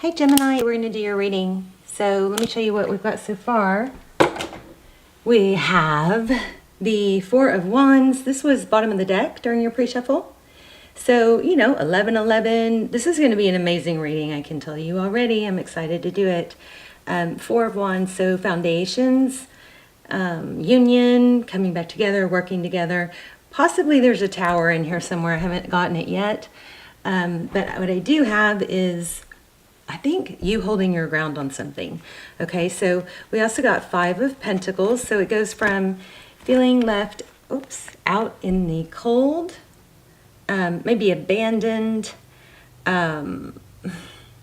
Hey Gemini, we're going to do your reading. So let me show you what we've got so far. We have the Four of Wands. This was bottom of the deck during your pre-shuffle. So, 11-11. This is going to be an amazing reading, I can tell you already. I'm excited to do it. Four of Wands, so foundations, union, coming back together, working together. Possibly there's a tower in here somewhere. I haven't gotten it yet. But what I do have is, I think, you holding your ground on something. Okay, so we also got Five of Pentacles. So it goes from feeling left, out in the cold, maybe abandoned, not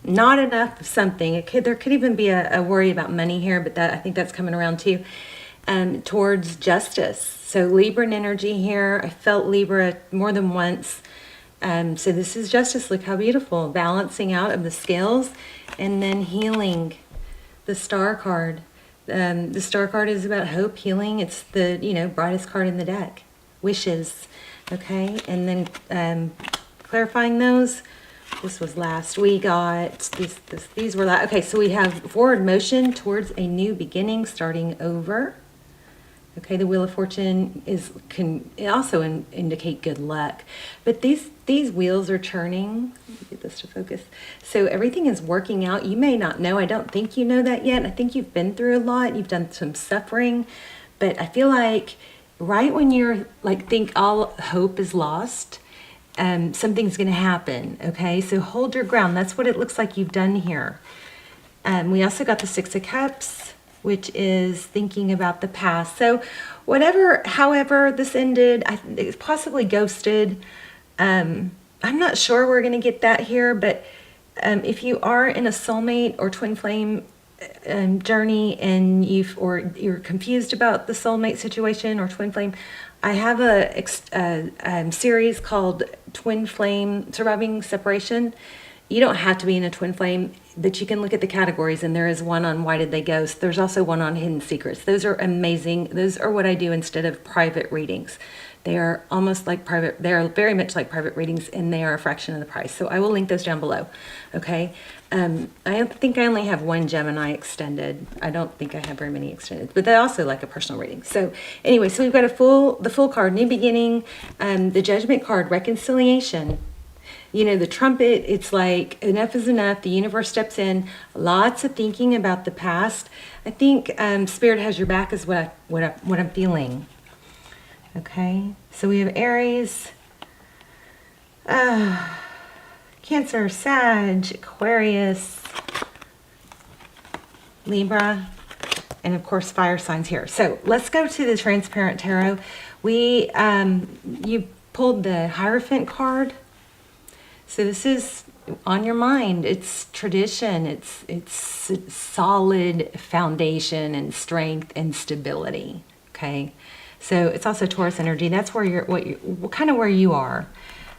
enough of something. There could even be a worry about money here, but I think that's coming around too. Towards justice. So Libran energy here. I felt Libra more than once. So this is justice. Look how beautiful. Balancing out of the scales and then healing. The Star card. The Star card is about hope, healing. It's the, brightest card in the deck. Wishes. Okay. And then clarifying those. This was last. We got these were last. Okay. So we have forward motion towards a new beginning, starting over. Okay, the Wheel of Fortune can also indicate good luck. But these wheels are turning. Let me get this to focus. So everything is working out. You may not know. I don't think you know that yet. I think you've been through a lot. You've done some suffering. But I feel like right when you're think all hope is lost, something's going to happen. Okay, so hold your ground. That's what it looks like you've done here. We also got the Six of Cups, which is thinking about the past. So however this ended, it's possibly ghosted. I'm not sure we're going to get that here, but if you are in a soulmate or twin flame journey and you're confused about the soulmate situation or twin flame, I have a series called Twin Flame Surviving Separation. You don't have to be in a twin flame, but you can look at the categories, and there is one on why did they ghost. There's also one on hidden secrets. Those are amazing. Those are what I do instead of private readings. They are almost like private. They are very much like private readings, and they are a fraction of the price. So I will link those down below. Okay. I think I only have one Gemini extended. I don't think I have very many extended, but they also like a personal reading. So anyway, so we've got the full card, new beginning, the Judgment card, reconciliation. The trumpet, it's like enough is enough. The universe steps in. Lots of thinking about the past. I think Spirit has your back is what I'm feeling. Okay, so we have Aries, Cancer, Sag, Aquarius, Libra, and of course fire signs here. So let's go to the Transparent Tarot. You pulled the Hierophant card. So this is on your mind. It's tradition. It's solid foundation and strength and stability. Okay, so it's also Taurus energy. That's where kind of where you are.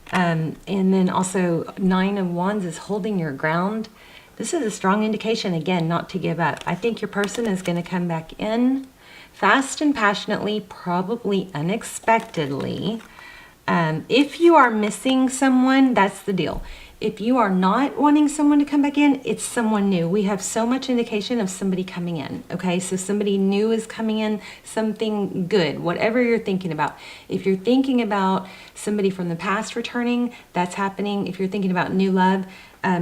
And then also Nine of Wands is holding your ground. This is a strong indication, again, not to give up. I think your person is going to come back in fast and passionately, probably unexpectedly. If you are missing someone, that's the deal. If you are not wanting someone to come back in, it's someone new. We have so much indication of somebody coming in. Okay, so somebody new is coming in, something good, whatever you're thinking about. If you're thinking about somebody from the past returning, that's happening. If you're thinking about new love,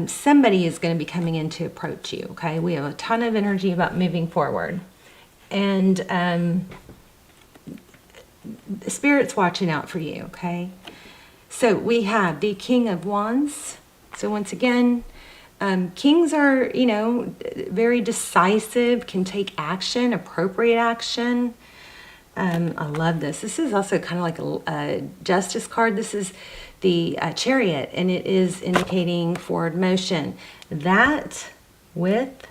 somebody is going to be coming in to approach you. Okay, we have a ton of energy about moving forward. And Spirit's watching out for you, okay? So we have the King of Wands. So once again, kings are, very decisive, can take action, appropriate action. I love this. This is also kind of like a Justice card. This is the Chariot, and it is indicating forward motion. That with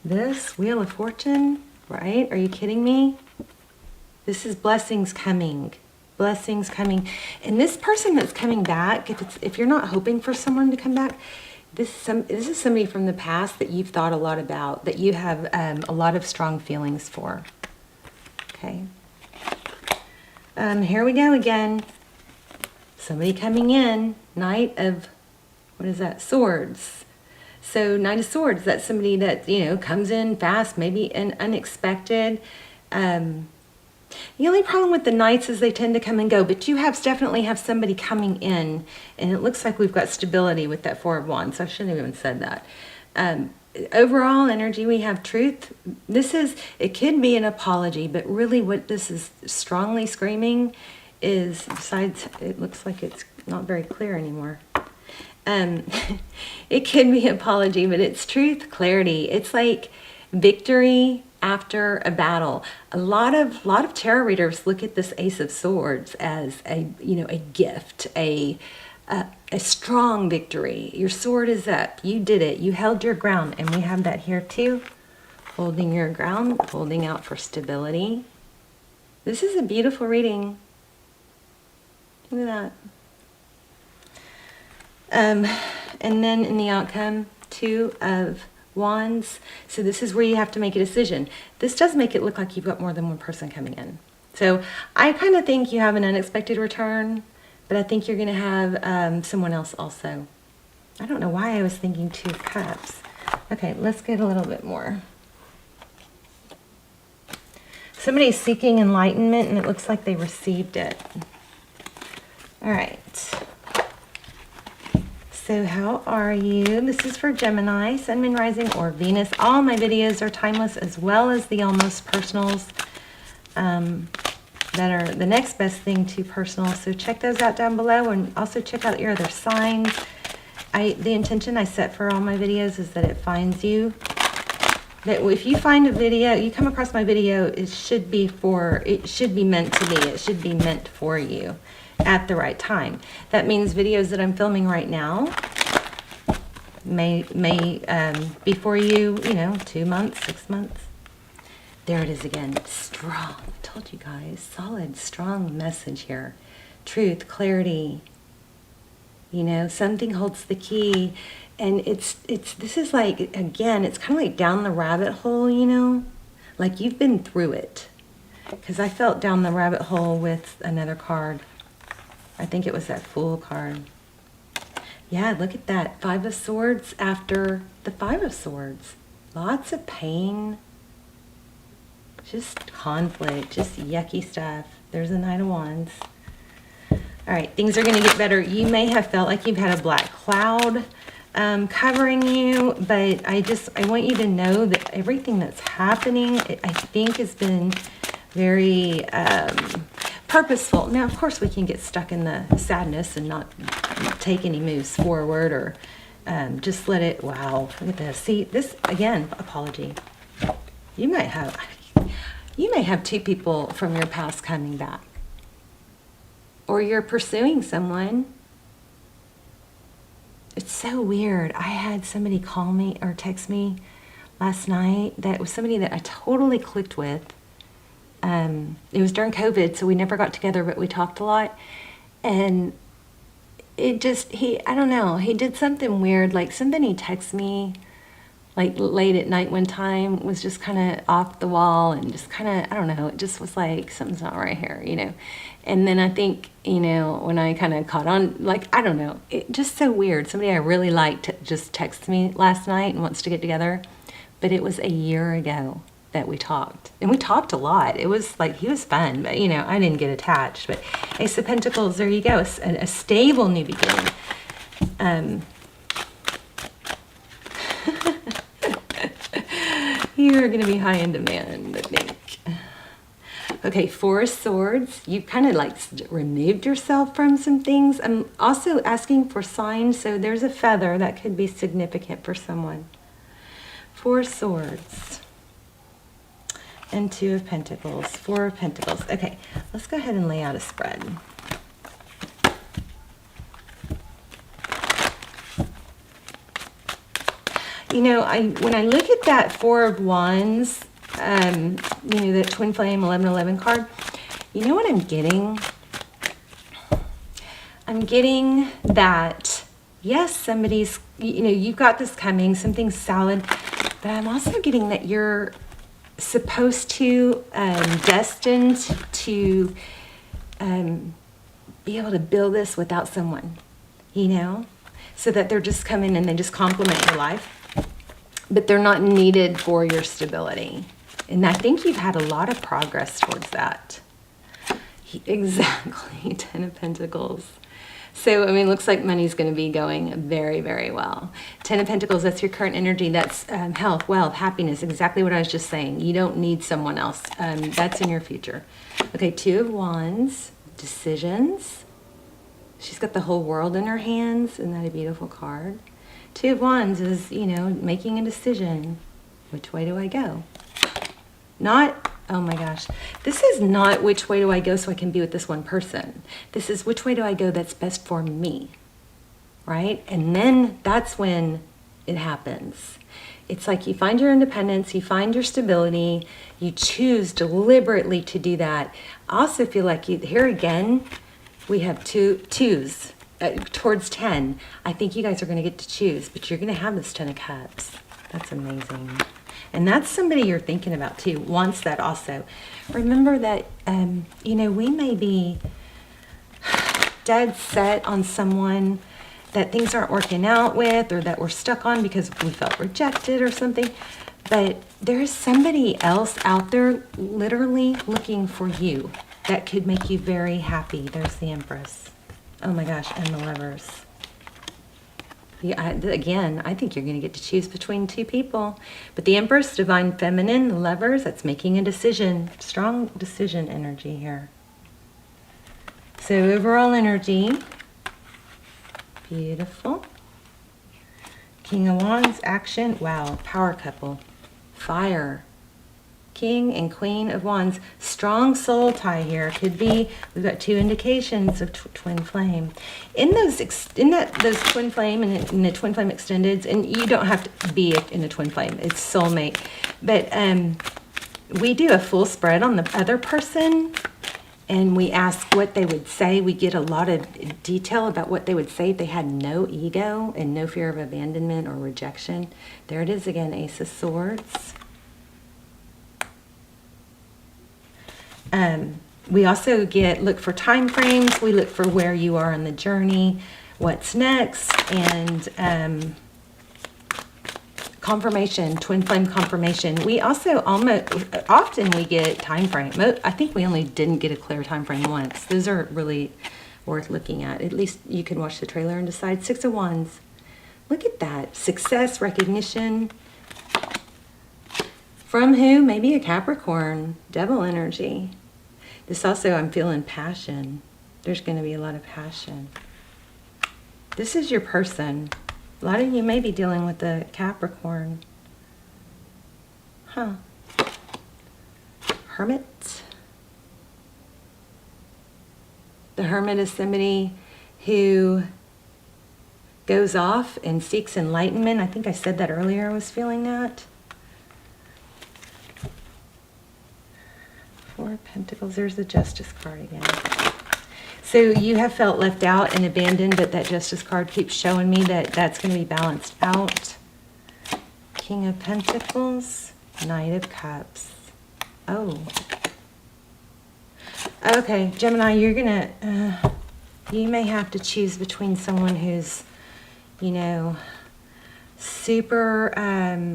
this Wheel of Fortune, right? Are you kidding me? This is blessings coming. Blessings coming. And this person that's coming back, if you're not hoping for someone to come back, this is somebody from the past that you've thought a lot about, that you have a lot of strong feelings for. Okay. Here we go again. Somebody coming in. Knight of what is that? Swords. So Knight of Swords, that's somebody that, you know, comes in fast, maybe an unexpected. The only problem with the Knights is they tend to come and go, but you definitely have somebody coming in, and it looks like we've got stability with that Four of Wands, so I shouldn't have even said that. Overall energy, we have truth. It could be an apology, but really what this is strongly screaming is, besides, it looks like it's not very clear anymore. It could be an apology, but it's truth, clarity. It's like victory after a battle. A lot of tarot readers look at this Ace of Swords as a gift, a strong victory. Your sword is up. You did it. You held your ground, and we have that here too. Holding your ground, holding out for stability. This is a beautiful reading. Look at that. And then in the outcome, Two of Wands. So this is where you have to make a decision. This does make it look like you've got more than one person coming in. So I kind of think you have an unexpected return, but I think you're going to have someone else also. I don't know why I was thinking Two of Cups. Okay, let's get a little bit more. Somebody's seeking enlightenment, and it looks like they received it. All right. So how are you? This is for Gemini, Sun, Moon, Rising, or Venus. All my videos are timeless, as well as the almost personals that are the next best thing to personal. So check those out down below, and also check out your other signs. The intention I set for all my videos is that it finds you. That if you find a video, you come across my video, it should be meant to be. It should be meant for you at the right time. That means videos that I'm filming right now may be for you, 2 months, 6 months. There it is again. Strong. I told you guys. Solid, strong message here. Truth, clarity. Something holds the key. And this is like, again, it's kind of like down the rabbit hole, like you've been through it. Because I felt down the rabbit hole with another card. I think it was that Fool card. Yeah, look at that. Five of Swords after the Five of Swords. Lots of pain. Just conflict. Just yucky stuff. There's the Knight of Wands. All right, things are going to get better. You may have felt like you've had a black cloud covering you, but I want you to know that everything that's happening, I think, has been very purposeful. Now, of course, we can get stuck in the sadness and not take any moves forward, or just let it, wow, look at this. See, this, again, apology. You may have two people from your past coming back. Or you're pursuing someone. It's so weird. I had somebody call me or text me last night that was somebody that I totally clicked with. It was during COVID, so we never got together, but we talked a lot. And I don't know, he did something weird, like something he texted me like late at night one time was just kind of off the wall, and just kind of, I don't know, it just was like, something's not right here, And then I think, when I kind of caught on, like, I don't know, it just so weird. Somebody I really liked just texted me last night and wants to get together, but it was a year ago that we talked, and we talked a lot. It was like, he was fun, but I didn't get attached. But Ace of Pentacles, there you go, a stable new beginning. You're going to be high in demand, I think. Okay, Four of Swords. You kind of like removed yourself from some things. I'm also asking for signs, so there's a feather that could be significant for someone. Four of Swords. And Two of Pentacles. Four of Pentacles. Okay, let's go ahead and lay out a spread. When I look at that Four of Wands, that Twin Flame 1111 card, you know what I'm getting? I'm getting that, yes, somebody's, you've got this coming, something solid, but I'm also getting that you're supposed to, destined to be able to build this without someone, so that they're just coming and they just complement your life, but they're not needed for your stability. And I think you've had a lot of progress towards that. Exactly, Ten of Pentacles. So, I mean, looks like money's going to be going very, very well. Ten of Pentacles, that's your current energy. That's health, wealth, happiness, exactly what I was just saying. You don't need someone else. That's in your future. Okay, Two of Wands, decisions. She's got the whole world in her hands. Isn't that a beautiful card? Two of Wands is, you know, making a decision. Which way do I go? Not, oh my gosh, this is not which way do I go so I can be with this one person. This is which way do I go that's best for me, right? And then that's when it happens. It's like you find your independence, you find your stability, you choose deliberately to do that. I also feel like here again, we have twos towards 10. I think you guys are going to get to choose, but you're going to have this Ten of Cups. That's amazing. And that's somebody you're thinking about too, wants that also. Remember that, you know, we may be dead set on someone that things aren't working out with, or that we're stuck on because we felt rejected or something. But there is somebody else out there literally looking for you that could make you very happy. There's the Empress. Oh my gosh, and the Lovers. Yeah, again, I think you're going to get to choose between two people. But the Empress, Divine Feminine, the Lovers, that's making a decision. Strong decision energy here. So overall energy, beautiful. King of Wands, action. Wow, power couple. Fire. King and Queen of Wands. Strong soul tie here. Could be, we've got two indications of twin flame. In those twin flame and in the twin flame extendeds, and you don't have to be in a twin flame, it's soulmate. But we do a full spread on the other person, and we ask what they would say. We get a lot of detail about what they would say if they had no ego and no fear of abandonment or rejection. There it is again, Ace of Swords. We also look for time frames. We look for where you are on the journey, what's next, and confirmation, twin flame confirmation. We also often we get time frame. I think we only didn't get a clear time frame once. Those are really worth looking at. At least you can watch the trailer and decide. Six of Wands. Look at that. Success, recognition. From who? Maybe a Capricorn. Devil energy. This also, I'm feeling passion. There's going to be a lot of passion. This is your person. A lot of you may be dealing with the Capricorn. Huh. Hermit. The Hermit is somebody who goes off and seeks enlightenment. I think I said that earlier. I was feeling that. Four of Pentacles. There's the Justice card again. So you have felt left out and abandoned, but that Justice card keeps showing me that that's going to be balanced out. King of Pentacles. Knight of Cups. Oh. Okay, Gemini, you're going to... you may have to choose between someone who's, you know, super,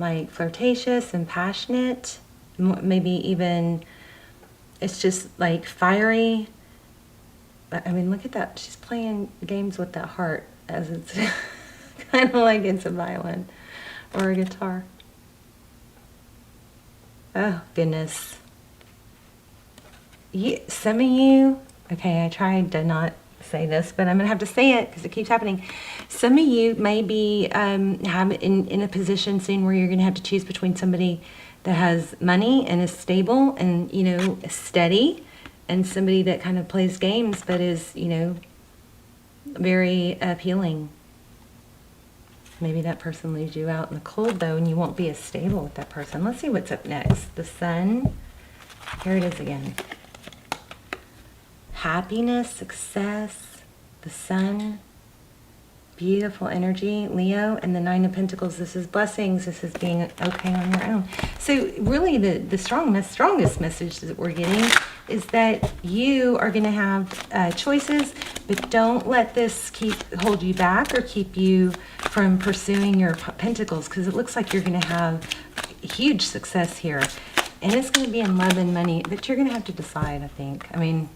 like, flirtatious and passionate. Maybe even... it's just like fiery. I mean, look at that. She's playing games with that heart as it's kind of like it's a violin or a guitar. Oh, goodness. Some of you, okay, I tried to not say this, but I'm going to have to say it because it keeps happening. Some of you may be in a position soon where you're going to have to choose between somebody that has money and is stable and, you know, steady, and somebody that kind of plays games but is, you know, very appealing. Maybe that person leaves you out in the cold, though, and you won't be as stable with that person. Let's see what's up next. The Sun. Here it is again. Happiness, success, the Sun. Beautiful energy, Leo, and the Nine of Pentacles. This is blessings. This is being okay on your own. So really the strongest message that we're getting is that you are going to have choices, but don't let this hold you back or keep you from pursuing your pentacles, because it looks like you're going to have huge success here. And it's going to be in love and money, but you're going to have to decide, I think. I mean,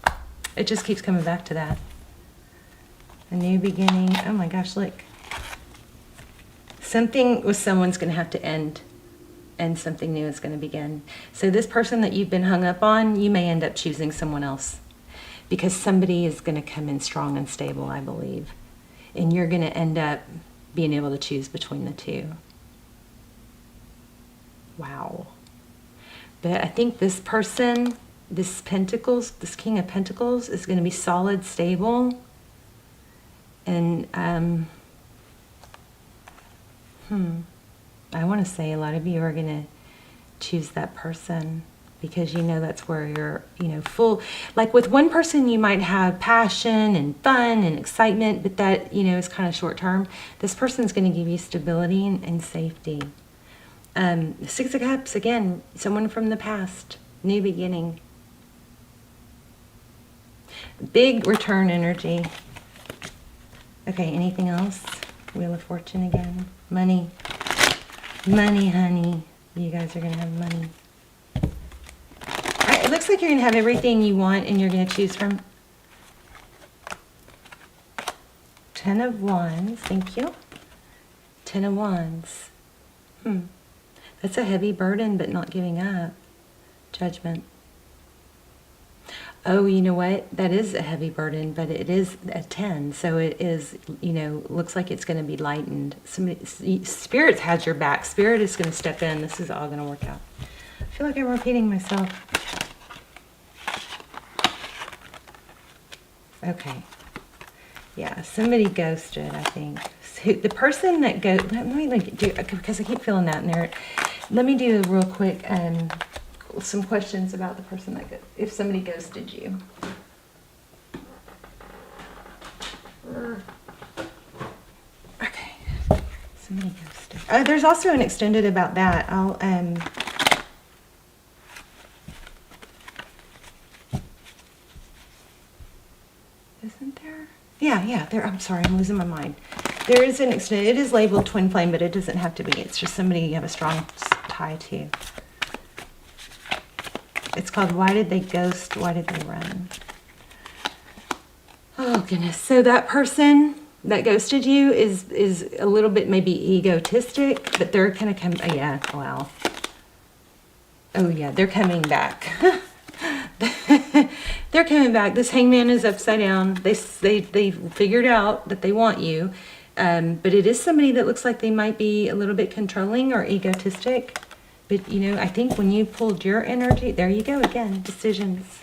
it just keeps coming back to that. A new beginning. Oh my gosh, look. Something with someone's going to have to end, and something new is going to begin. So this person that you've been hung up on, you may end up choosing someone else, because somebody is going to come in strong and stable, I believe. And you're going to end up being able to choose between the two. Wow. But I think this person, this Pentacles, this King of Pentacles, is going to be solid, stable. And, I want to say a lot of you are going to choose that person, because you know that's where you're, you know, full. Like with one person, you might have passion and fun and excitement, but that, you know, is kind of short term. This person's going to give you stability and safety. Six of Cups, again, someone from the past, new beginning. Big return energy. Okay, anything else? Wheel of Fortune again. Money. Money, honey. You guys are going to have money. It looks like you're going to have everything you want and you're going to choose from. 10 of Wands. Thank you. 10 of Wands. That's a heavy burden, but not giving up. Judgment. Oh, you know what? That is a heavy burden, but it is a 10. So it is, you know, looks like it's going to be lightened. Spirit has your back. Spirit is going to step in. This is all going to work out. I feel like I'm repeating myself. Okay. Yeah, somebody ghosted, I think. So the person that let me do, because I keep feeling that in there. Let me do a real quick some questions about the person that if somebody ghosted you. Okay. Somebody ghosted. There's also an extended about that. I'll isn't there? Yeah, there. I'm sorry, I'm losing my mind. There is an extended. It is labeled twin flame, but it doesn't have to be. It's just somebody you have a strong tie to. It's called Why Did They Ghost? Why Did They Run? Oh, goodness. So that person that ghosted you is a little bit maybe egotistic, but they're going to come. Oh, yeah. Wow. Oh, yeah. They're coming back. They're coming back. This hangman is upside down. They figured out that they want you. But it is somebody that looks like they might be a little bit controlling or egotistic. But, you know, I think when you pulled your energy, there you go again. Decisions.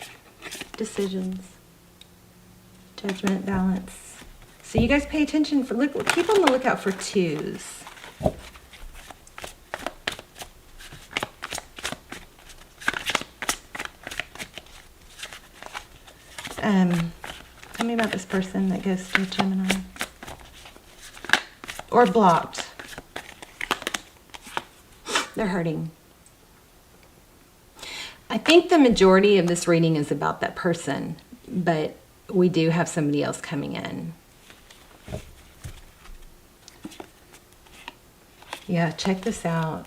Judgment, balance. So you guys pay attention. Keep on the lookout for twos. Tell me about this person that goes to Gemini. Or blocked. They're hurting. I think the majority of this reading is about that person, but we do have somebody else coming in. Yeah, check this out.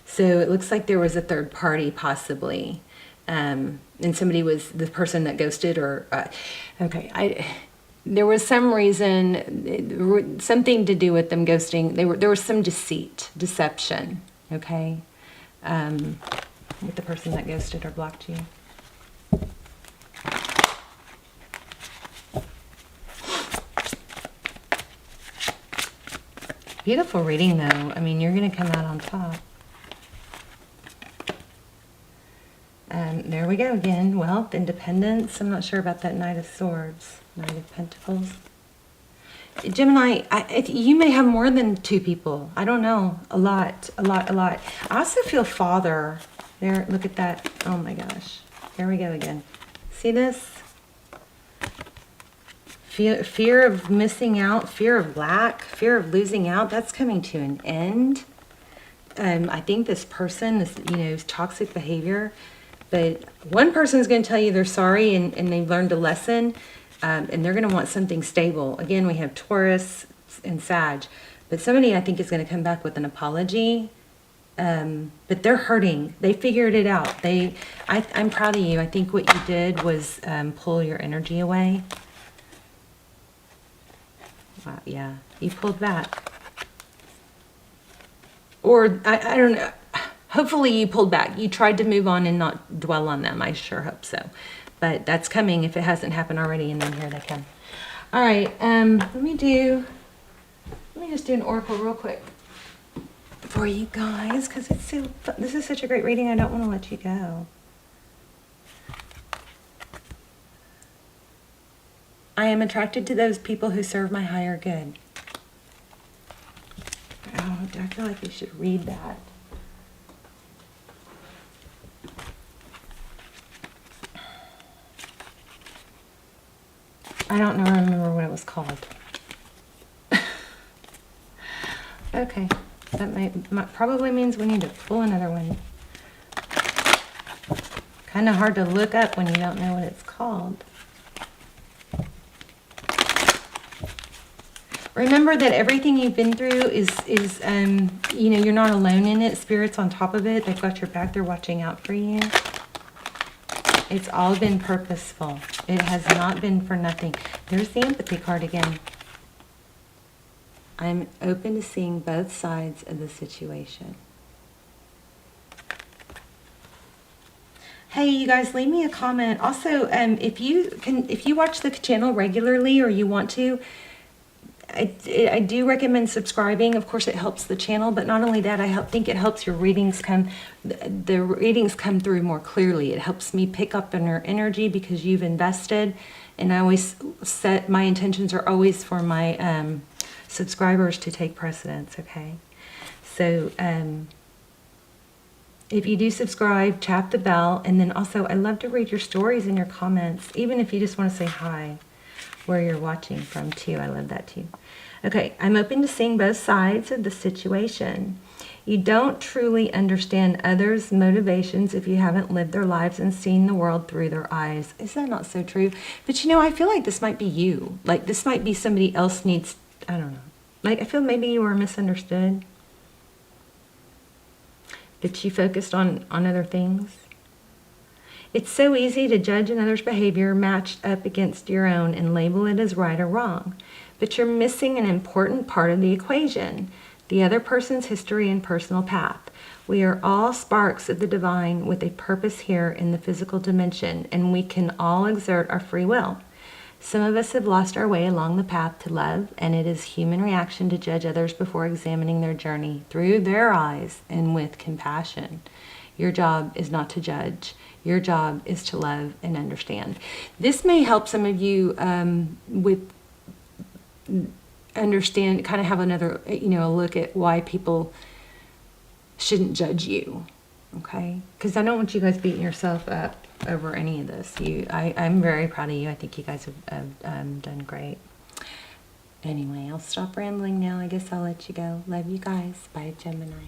So it looks like there was a third party possibly. And somebody was the person that ghosted or... there was some reason, something to do with them ghosting. There was some deception, okay? With the person that ghosted or blocked you. Beautiful reading, though. I mean, you're going to come out on top. There we go again. Wealth, independence. I'm not sure about that Knight of Swords. Knight of Pentacles. Gemini, you may have more than two people. I don't know. A lot. I also feel father. There, look at that. Oh my gosh. There we go again. See this? Fear of missing out, fear of lack, fear of losing out. That's coming to an end. I think this person, this toxic behavior, But one person's going to tell you they're sorry and they've learned a lesson, and they're going to want something stable. Again, we have Taurus and Sag. But somebody, I think, is going to come back with an apology. But they're hurting. They figured it out. I'm proud of you. I think what you did was pull your energy away. Wow, yeah, you pulled back. Or, I don't know. Hopefully you pulled back. You tried to move on and not dwell on them. I sure hope so. But that's coming if it hasn't happened already, and then here they come. All right, let me just do an oracle real quick for you guys, because it's so fun. This is such a great reading. I don't want to let you go. I am attracted to those people who serve my higher good. Oh, I feel like you should read that. I don't remember what it was called. Okay, that probably means we need to pull another one. Kind of hard to look up when you don't know what it's called. Remember that everything you've been through is you know, you're not alone in it. Spirit's on top of it. They've got your back. They're watching out for you. It's all been purposeful. It has not been for nothing. There's the empathy card again. I'm open to seeing both sides of the situation. Hey, you guys, leave me a comment. Also, if you watch the channel regularly or you want to, I do recommend subscribing. Of course, it helps the channel, but not only that, I think it helps your readings the readings come through more clearly. It helps me pick up on your energy because you've invested, and I always set my intentions are always for my subscribers to take precedence. Okay, so if you do subscribe, tap the bell, and then also I love to read your stories and your comments, even if you just want to say hi where you're watching from too. I love that too. Okay, I'm open to seeing both sides of the situation. You don't truly understand others' motivations if you haven't lived their lives and seen the world through their eyes. Is that not so true? But you know, I feel like this might be you. Like this might be somebody else needs, I don't know. Like I feel maybe you were misunderstood. That you focused on other things. It's so easy to judge another's behavior matched up against your own and label it as right or wrong. But you're missing an important part of the equation, the other person's history and personal path. We are all sparks of the divine with a purpose here in the physical dimension, and we can all exert our free will. Some of us have lost our way along the path to love, and it is human reaction to judge others before examining their journey through their eyes and with compassion. Your job is not to judge. Your job is to love and understand. This may help some of you with understand, kind of have another, you know, a look at why people shouldn't judge you. Okay? Because I don't want you guys beating yourself up over any of this. I'm very proud of you. I think you guys have done great. Anyway, I'll stop rambling now. I guess I'll let you go. Love you guys. Bye, Gemini.